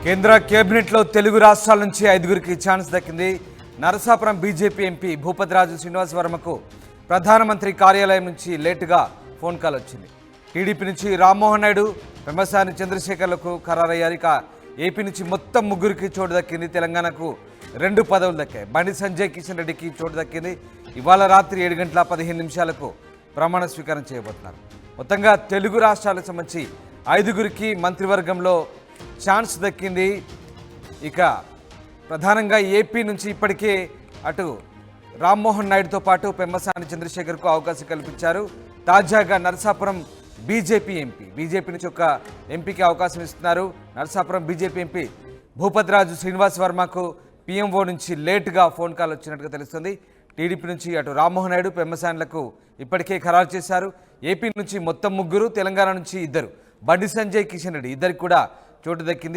కేంద్ర కేబినెట్లో తెలుగు రాష్ట్రాల నుంచి 5గురికి ఛాన్స్ దక్కింది. నరసాపురం బీజేపీ ఎంపీ భూపతిరాజు శ్రీనివాస్ వర్మకు ప్రధానమంత్రి కార్యాలయం నుంచి లేటుగా ఫోన్ కాల్ వచ్చింది. టీడీపీ నుంచి రామ్మోహన్ నాయుడు, పెమ్మసాని చంద్రశేఖర్లకు ఖరారయ్యారు. ఇక ఏపీ నుంచి మొత్తం 3గురికి చోటు దక్కింది. తెలంగాణకు 2 పదవులు దక్కాయి. బండి సంజయ్ కిషన్ రెడ్డికి చోటు దక్కింది. ఇవాళ రాత్రి 7:15 ప్రమాణ స్వీకారం చేయబోతున్నారు. మొత్తంగా తెలుగు రాష్ట్రాలకు సంబంధించి 5గురికి మంత్రివర్గంలో ఛాన్స్ దక్కింది. ఇక ప్రధానంగా ఏపీ నుంచి ఇప్పటికే అటు రామ్మోహన్ నాయుడుతో పాటు పెమ్మసాని చంద్రశేఖర్కు అవకాశం కల్పించారు. తాజాగా నరసాపురం బీజేపీ నుంచి ఒక ఎంపీకి అవకాశం ఇస్తున్నారు. నరసాపురం బీజేపీ ఎంపీ భూపతిరాజు శ్రీనివాస్ వర్మకు పీఎంఓ నుంచి లేటుగా ఫోన్ కాల్ వచ్చినట్టుగా తెలుస్తుంది. టీడీపీ నుంచి అటు రామ్మోహన్ నాయుడు, పెమ్మసాన్లకు ఇప్పటికే ఖరారు చేశారు. ఏపీ నుంచి మొత్తం 3, తెలంగాణ నుంచి 2, బండి సంజయ్ కిషన్ రెడ్డి ఇద్దరికి కూడా చోటు దక్కింది.